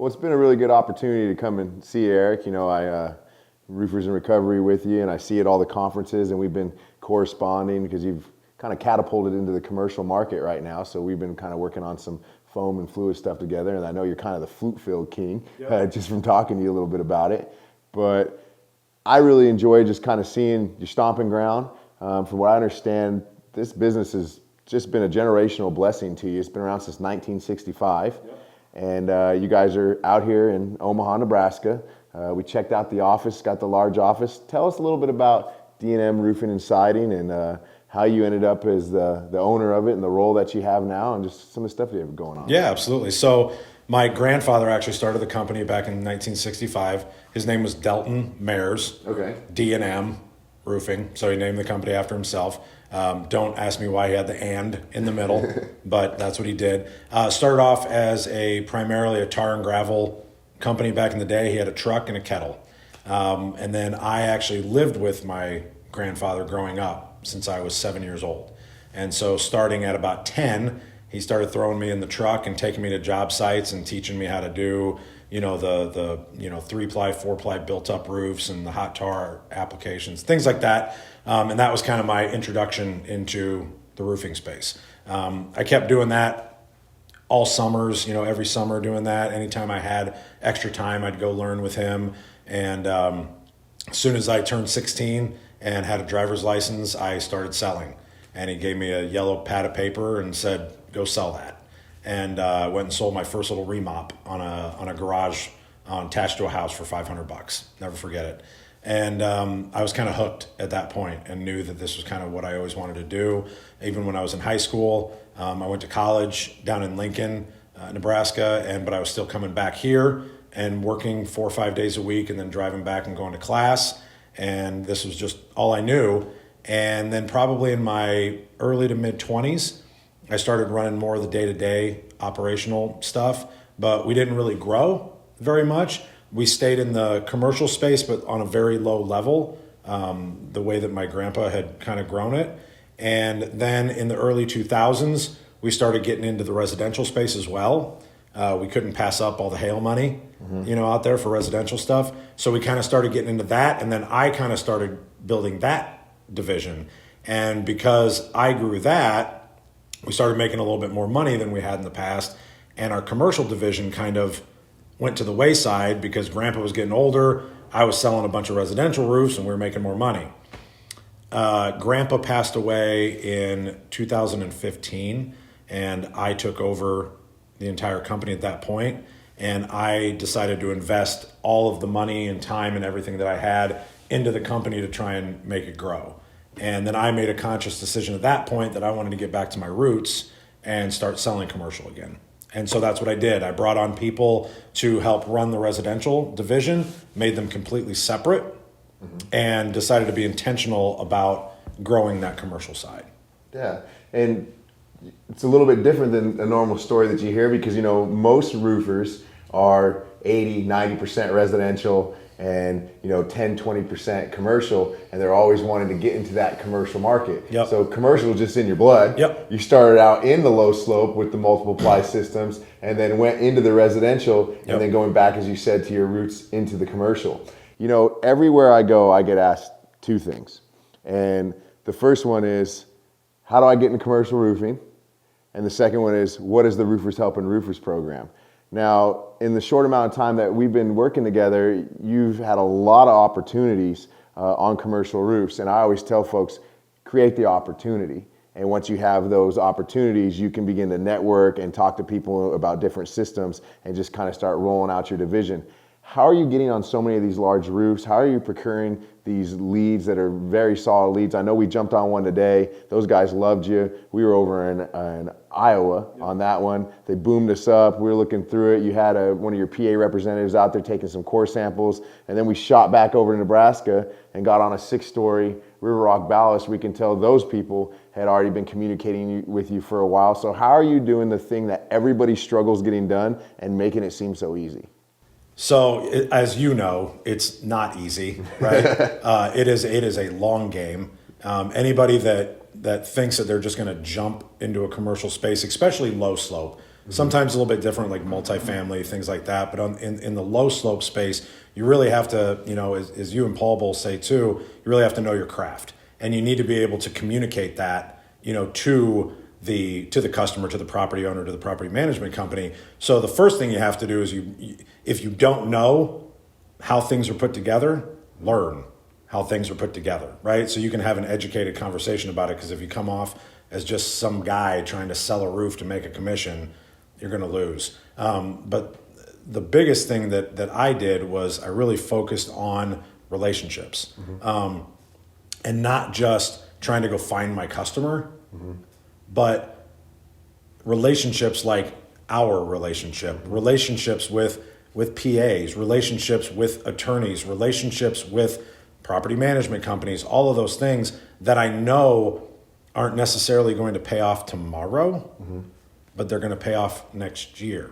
Well, it's been a really good opportunity to come and see Eric. I Roofers in Recovery with you, and I see at all the conferences, and we've been corresponding because you've kind of catapulted into the commercial market right now. So we've been kind of working on some foam and fluid stuff together, and I know you're kind of the flute field king, just from talking to you a little bit about it. But I really enjoy just kind of seeing your stomping ground. From what I understand, this business has just been a generational blessing to you. It's been around since 1965. And you guys are out here in Omaha, Nebraska. We checked out the office, got the large office. Tell us a little bit about D&M Roofing and Siding, and how you ended up as the owner of it and the role that you have now, and just some of the stuff you have going on. Yeah, absolutely. So my grandfather actually started the company back in 1965. His name was Delton Mayers. Okay. D&M Roofing. So he named the company after himself. Don't ask me why he had the "and" in the middle, but that's what he did. Started off as primarily a tar and gravel company back in the day. He had a truck and a kettle. And then I actually lived with my grandfather growing up since I was 7 years old. And so starting at about 10, he started throwing me in the truck and taking me to job sites and teaching me how to do, the 3-ply, 4-ply built up roofs and the hot tar applications, things like that. And that was kind of my introduction into the roofing space. I kept doing that all summers, every summer doing that. Anytime I had extra time, I'd go learn with him. And as soon as I turned 16 and had a driver's license, I started selling. And he gave me a yellow pad of paper and said, go sell that. And I went and sold my first little remop on a garage attached to a house for $500. Never forget it. And I was kind of hooked at that point and knew that this was kind of what I always wanted to do. Even when I was in high school, I went to college down in Lincoln, Nebraska, but I was still coming back here and working 4 or 5 days a week and then driving back and going to class. And this was just all I knew. And then probably in my early to mid 20s, I started running more of the day-to-day operational stuff, but we didn't really grow very much. We stayed in the commercial space, but on a very low level, the way that my grandpa had kind of grown it. And then in the early 2000s, we started getting into the residential space as well. We couldn't pass up all the hail money, out there for residential stuff. So we kind of started getting into that. And then I kind of started building that division. And because I grew that, we started making a little bit more money than we had in the past. And our commercial division kind of went to the wayside because Grandpa was getting older. I was selling a bunch of residential roofs and we were making more money. Grandpa passed away in 2015 and I took over the entire company at that point. And I decided to invest all of the money and time and everything that I had into the company to try and make it grow. And then I made a conscious decision at that point that I wanted to get back to my roots and start selling commercial again. And so that's what I did. I brought on people to help run the residential division, made them completely separate, and decided to be intentional about growing that commercial side. Yeah, and it's a little bit different than a normal story that you hear because, most roofers are 80, 90% residential and 10, 20% commercial, and they're always wanting to get into that commercial market. Yep. So commercial is just in your blood. Yep. You started out in the low slope with the multiple ply systems and then went into the residential and then going back, as you said, to your roots into the commercial. Everywhere I go, I get asked two things. And the first one is, how do I get into commercial roofing? And the second one is, what is the Roofers Helping Roofers program? Now, in the short amount of time that we've been working together, you've had a lot of opportunities on commercial roofs. And I always tell folks, create the opportunity. And once you have those opportunities, you can begin to network and talk to people about different systems and just kind of start rolling out your division. How are you getting on so many of these large roofs? How are you procuring these leads that are very solid leads? I know we jumped on one today. Those guys loved you. We were over in Iowa on that one. They boomed us up. We were looking through it. You had one of your PA representatives out there taking some core samples. And then we shot back over to Nebraska and got on a 6-story River Rock ballast. We can tell those people had already been communicating with you for a while. So how are you doing the thing that everybody struggles getting done and making it seem so easy? So, as you know, it's not easy, right? It is a long game. Anybody that thinks that they're just going to jump into a commercial space, especially low slope, Sometimes a little bit different, like multifamily, things like that. But in the low slope space, you really have to, as you and Paul both say too, you really have to know your craft, and you need to be able to communicate that, to the customer, to the property owner, to the property management company. So the first thing you have to do is if you don't know how things are put together, learn how things are put together, right? So you can have an educated conversation about it, because if you come off as just some guy trying to sell a roof to make a commission, you're going to lose. But the biggest thing that I did was I really focused on relationships, and not just trying to go find my customer, but relationships like our relationships with PAs, relationships with attorneys, relationships with property management companies, all of those things that I know aren't necessarily going to pay off tomorrow, but they're going to pay off next year.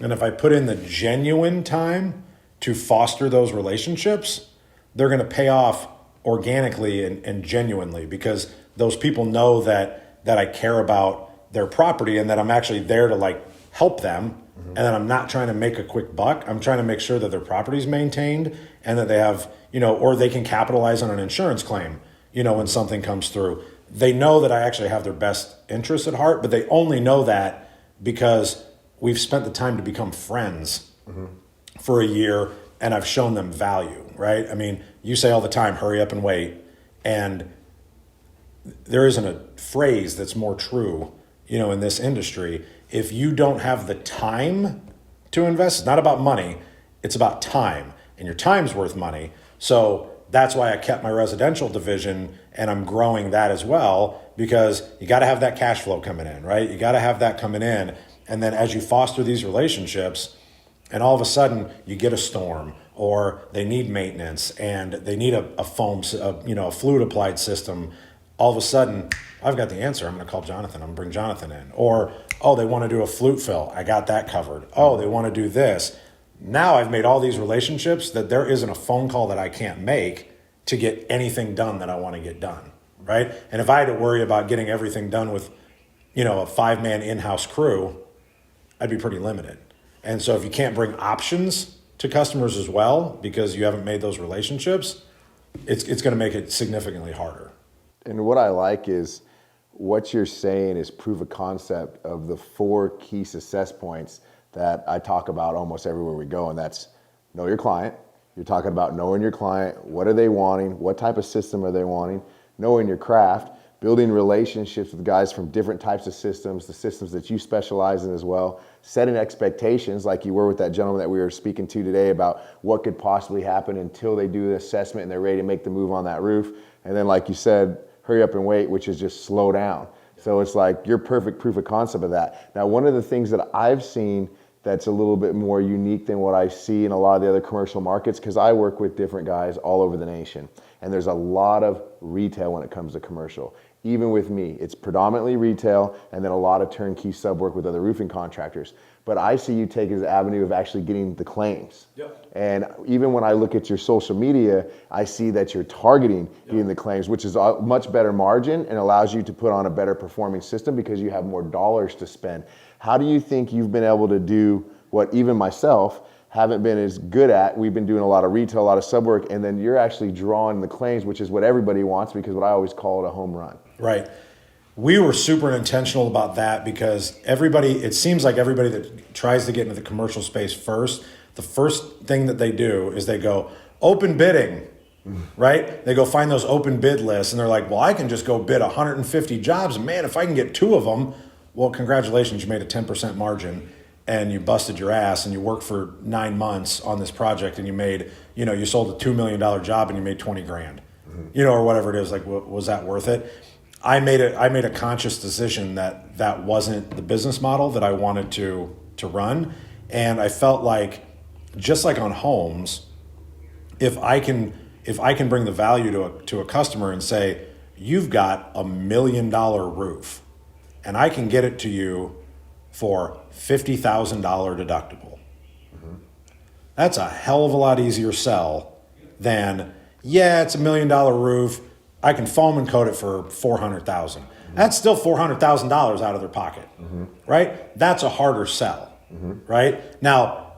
And if I put in the genuine time to foster those relationships, they're going to pay off organically and genuinely, because those people know that I care about their property, and that I'm actually there to help them, and that I'm not trying to make a quick buck. I'm trying to make sure that their property is maintained, and that they have, or they can capitalize on an insurance claim, when something comes through. They know that I actually have their best interests at heart, but they only know that because we've spent the time to become friends for a year, and I've shown them value, right? I mean, you say all the time, hurry up and wait. And there isn't a phrase that's more true, in this industry. If you don't have the time to invest, it's not about money, it's about time, and your time's worth money. So that's why I kept my residential division, and I'm growing that as well, because you got to have that cash flow coming in, right? You got to have that coming in. And then as you foster these relationships, and all of a sudden you get a storm, or they need maintenance, and they need a foam, a fluid applied system, all of a sudden I've got the answer. I'm going to call Jonathan. I'm going to bring Jonathan in. Or, oh, they want to do a flute fill. I got that covered. Oh, they want to do this. Now I've made all these relationships that there isn't a phone call that I can't make to get anything done that I want to get done, right? And if I had to worry about getting everything done with, a 5-man in-house crew, I'd be pretty limited. And so if you can't bring options to customers as well, because you haven't made those relationships, it's going to make it significantly harder. And what I like is what you're saying is proof of concept of the 4 key success points that I talk about almost everywhere we go. And that's know your client. You're talking about knowing your client. What are they wanting? What type of system are they wanting? Knowing your craft, building relationships with guys from different types of systems, the systems that you specialize in as well, setting expectations like you were with that gentleman that we were speaking to today about what could possibly happen until they do the assessment and they're ready to make the move on that roof. And then, like you said, hurry up and wait, which is just slow down. So it's like you're perfect proof of concept of that. Now, one of the things that I've seen that's a little bit more unique than what I see in a lot of the other commercial markets, because I work with different guys all over the nation, and there's a lot of retail when it comes to commercial. Even with me, it's predominantly retail, and then a lot of turnkey sub work with other roofing contractors. But I see you take as an avenue of actually getting the claims. Yep. And even when I look at your social media, I see that you're targeting getting the claims, which is a much better margin and allows you to put on a better performing system because you have more dollars to spend. How do you think you've been able to do what even myself haven't been as good at? We've been doing a lot of retail, a lot of sub work, and then you're actually drawing the claims, which is what everybody wants, because what I always call it a home run. Right. We were super intentional about that because it seems like everybody that tries to get into the commercial space first, the first thing that they do is they go open bidding, right? They go find those open bid lists and they're like, well, I can just go bid 150 jobs. And man, if I can get 2 of them, well, congratulations, you made a 10% margin and you busted your ass and you worked for 9 months on this project and you made, you sold a $2 million job and you made 20 grand, or whatever it is. Like, was that worth it? I made a conscious decision that wasn't the business model that I wanted to run. And I felt like, just like on homes, if I can bring the value to a customer and say, you've got $1 million roof and I can get it to you for $50,000 deductible. That's a hell of a lot easier sell than, it's $1 million roof. I can foam and coat it for $400,000. That's still $400,000 out of their pocket, right? That's a harder sell, right? Now,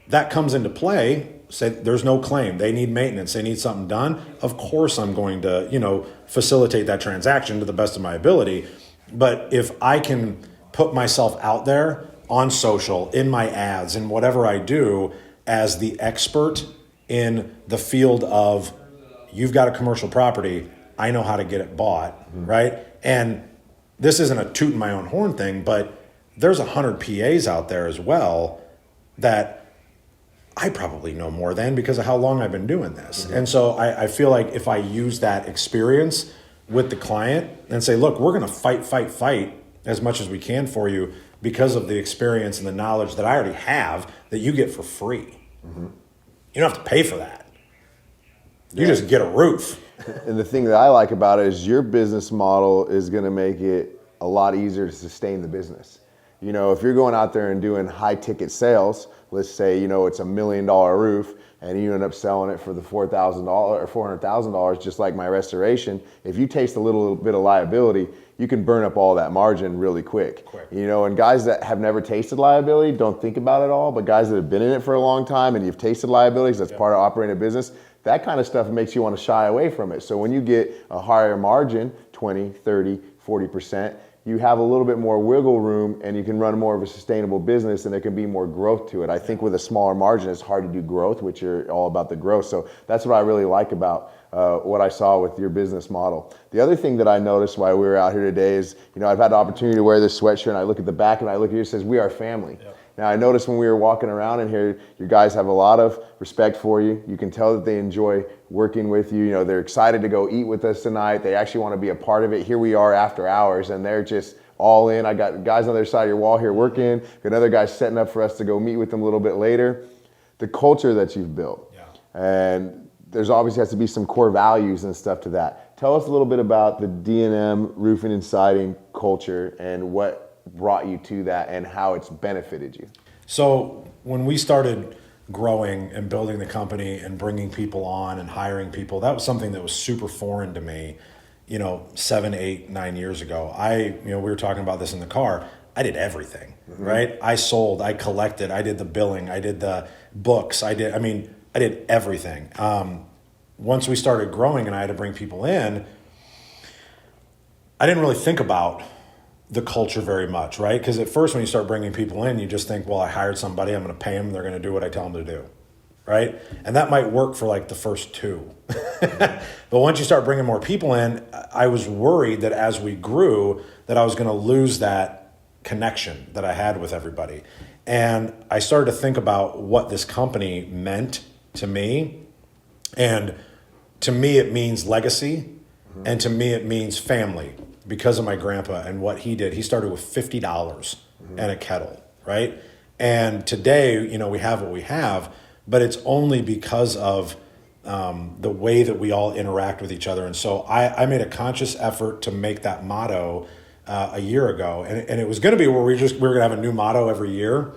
that comes into play. Say there's no claim. They need maintenance. They need something done. Of course, I'm going to, facilitate that transaction to the best of my ability. But if I can put myself out there on social, in my ads, in whatever I do, as the expert in the field of, you've got a commercial property, I know how to get it bought, right? And this isn't a tooting my own horn thing, but there's 100 PAs out there as well that I probably know more than, because of how long I've been doing this. And so I feel like if I use that experience with the client and say, look, we're going to fight as much as we can for you because of the experience and the knowledge that I already have that you get for free. You don't have to pay for that. You just get a roof. And the thing that I like about it is your business model is going to make it a lot easier to sustain the business. If you're going out there and doing high ticket sales, let's say, it's $1 million roof and you end up selling it for the $4,000 or $400,000, just like my restoration. If you taste a little bit of liability, you can burn up all that margin really quick. And guys that have never tasted liability don't think about it all, but guys that have been in it for a long time and you've tasted liabilities, that's part of operating a business, that kind of stuff makes you want to shy away from it. So when you get a higher margin, 20, 30, 40%, you have a little bit more wiggle room and you can run more of a sustainable business and there can be more growth to it. I think with a smaller margin, it's hard to do growth, which you're all about the growth. So that's what I really like about what I saw with your business model. The other thing that I noticed while we were out here today is, I've had the opportunity to wear this sweatshirt and I look at the back and I look at you, it says, "We are family." Yep. Now I noticed when we were walking around in here, you guys have a lot of respect for you. You can tell that they enjoy working with you. They're excited to go eat with us tonight. They actually want to be a part of it. Here we are after hours and they're just all in. I got guys on the other side of your wall here working. Got another guy setting up for us to go meet with them a little bit later. The culture that you've built. And there's obviously has to be some core values and stuff to that. Tell us a little bit about the D&M roofing and siding culture and what brought you to that and how it's benefited you. So when we started growing and building the company and bringing people on and hiring people, that was something that was super foreign to me, 7, 8, 9 years ago. We were talking about this in the car. I did everything, right? I sold, I collected, I did the billing, I did the books, I did everything. Once we started growing and I had to bring people in, I didn't really think about the culture very much, right? Because at first when you start bringing people in, you just think, well, I hired somebody, I'm going to pay them, they're going to do what I tell them to do, right? And that might work for like the first 2. But once you start bringing more people in, I was worried that as we grew, that I was going to lose that connection that I had with everybody. And I started to think about what this company meant to me. And to me, it means legacy. And to me, it means family because of my grandpa and what he did. He started with $50 and a kettle, right? And today, we have what we have, but it's only because of the way that we all interact with each other. And so I made a conscious effort to make that motto a year ago. And it was going to be where we were going to have a new motto every year.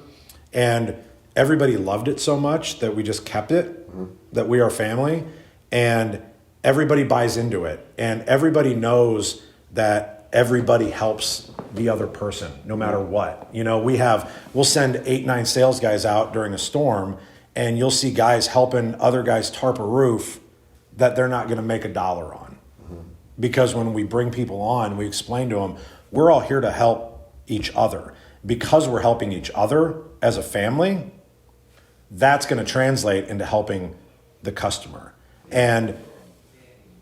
And everybody loved it so much that we just kept it, that we are family. And everybody buys into it. And everybody knows that everybody helps the other person, no matter what. We'll send 8, 9 sales guys out during a storm, and you'll see guys helping other guys tarp a roof that they're not going to make $1 on. Because when we bring people on, we explain to them, we're all here to help each other. Because we're helping each other as a family, that's going to translate into helping the customer. And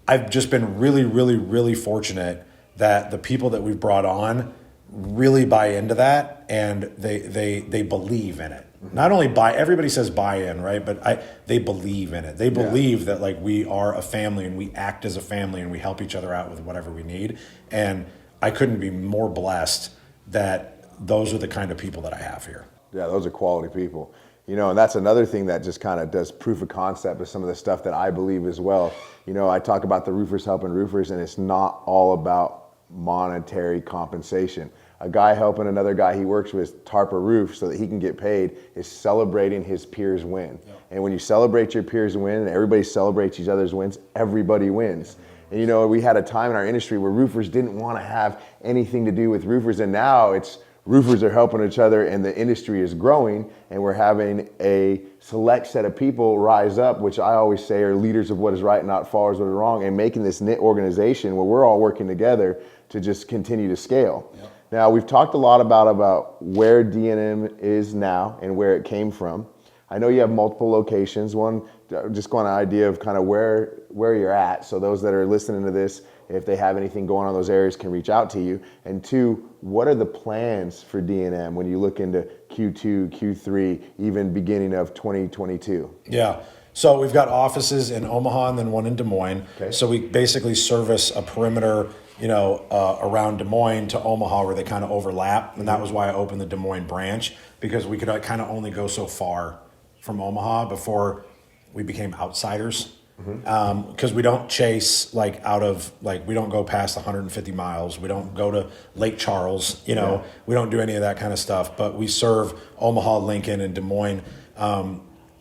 I've just been really, really, really fortunate that the people that we've brought on really buy into that, and they believe in it. Not only everybody says buy in, right? But they believe in it. They believe that like we are a family and we act as a family and we help each other out with whatever we need. And I couldn't be more blessed that those are the kind of people that I have here. Yeah, those are quality people. And that's another thing that just kind of does proof of concept of some of the stuff that I believe as well. I talk about the roofers helping roofers, and it's not all about monetary compensation. A guy helping another guy he works with tarp a roof so that he can get paid is celebrating his peers' win. And when you celebrate your peers' win and everybody celebrates each other's wins, everybody wins. And you know, we had a time in our industry where roofers didn't want to have anything to do with roofers, and now it's roofers are helping each other and the industry is growing, and we're having a select set of people rise up, which I always say are leaders of what is right and not followers of what is wrong, and making this knit organization where we're all working together to just continue to scale. Yep. Now, we've talked a lot about where D&M is now and where it came from. I know you have multiple locations. One, just going an idea of kind of where you're at, so those that are listening to this, if they have anything going on in those areas, can reach out to you. And two, what are the plans for D&M when you look into Q2, Q3, even beginning of 2022? Yeah. So we've got offices in Omaha and then one in Des Moines. Okay. So we basically service a perimeter, around Des Moines to Omaha where they kind of overlap. And that was why I opened the Des Moines branch, because we could kind of only go so far from Omaha before we became outsiders. Because we don't chase we don't go past 150 miles. We don't go to Lake Charles, we don't do any of that kind of stuff, but we serve Omaha, Lincoln, and Des Moines.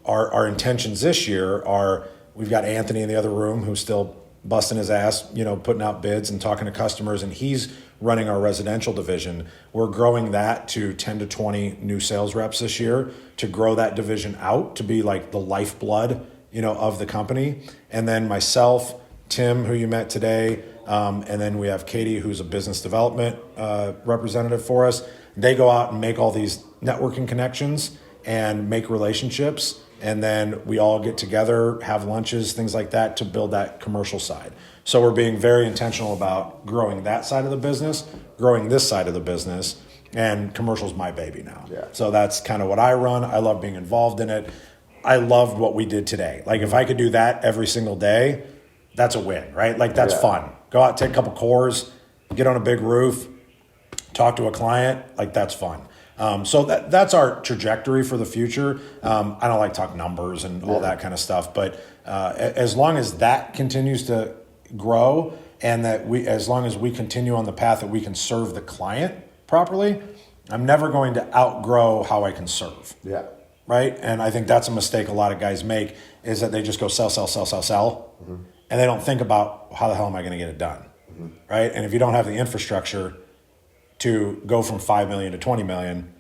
Our intentions this year are, we've got Anthony in the other room who's still busting his ass, putting out bids and talking to customers, and he's running our residential division. We're growing that to 10 to 20 new sales reps this year to grow that division out to be like the lifeblood of the company. And then myself, Tim, who you met today, and then we have Katie, who's a business development representative for us. They go out and make all these networking connections and make relationships. And then we all get together, have lunches, things like that to build that commercial side. So we're being very intentional about growing that side of the business, growing this side of the business, and commercial's my baby now. Yeah. So that's kind of what I run. I love being involved in it. I loved what we did today. Like if I could do that every single day, that's a win, right? Like that's fun. Go out, take a couple cores, get on a big roof, talk to a client, like that's fun. So that's our trajectory for the future. I don't like talk numbers and all that kind of stuff, but as long as that continues to grow and as long as we continue on the path that we can serve the client properly, I'm never going to outgrow how I can serve. Yeah. Right? And I think that's a mistake a lot of guys make, is that they just go sell, and they don't think about how the hell am I going to get it done, right? And if you don't have the infrastructure to go from 5 million to 20 million,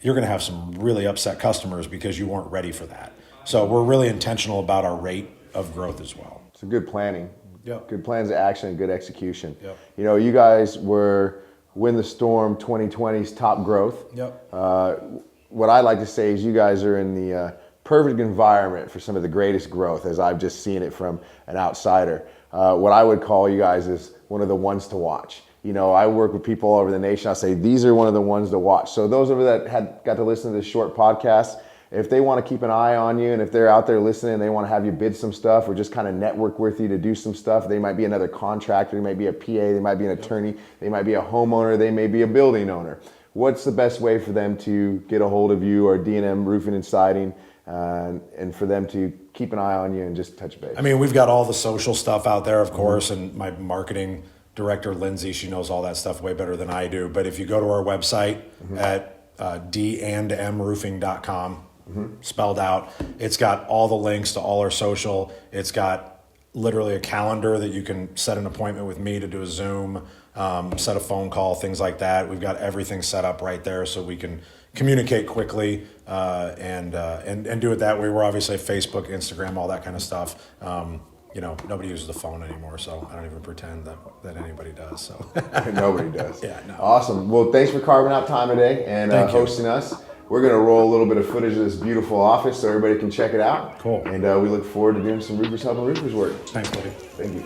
you're going to have some really upset customers because you weren't ready for that. So we're really intentional about our rate of growth as well. So good planning. Yep. Good plans of action and good execution. Yep. You guys were Win the Storm 2020's top growth. Yep. What I like to say is you guys are in the perfect environment for some of the greatest growth, as I've just seen it from an outsider. What I would call you guys is one of the ones to watch. I work with people all over the nation. I say these are one of the ones to watch. So those of you that got to listen to this short podcast, if they want to keep an eye on you and if they're out there listening and they want to have you bid some stuff or just kind of network with you to do some stuff, they might be another contractor, they might be a PA, they might be an attorney, they might be a homeowner, they may be a building owner. What's the best way for them to get a hold of you or D&M Roofing and Siding and for them to keep an eye on you and just touch base? I mean, we've got all the social stuff out there, of course, and my marketing director, Lindsay, she knows all that stuff way better than I do. But if you go to our website at dandmroofing.com, spelled out, it's got all the links to all our social. It's got literally a calendar that you can set an appointment with me to do a Zoom, set a phone call, things like that. We've got everything set up right there so we can communicate quickly and do it that way. We're obviously Facebook, Instagram, all that kind of stuff. Nobody uses the phone anymore, so I don't even pretend that anybody does. So Nobody does. Yeah, no. Awesome. Well, thanks for carving out time today and hosting us. We're going to roll a little bit of footage of this beautiful office so everybody can check it out. Cool. And we look forward to doing some Roofers Helping Roofers work. Thanks, buddy. Thank you.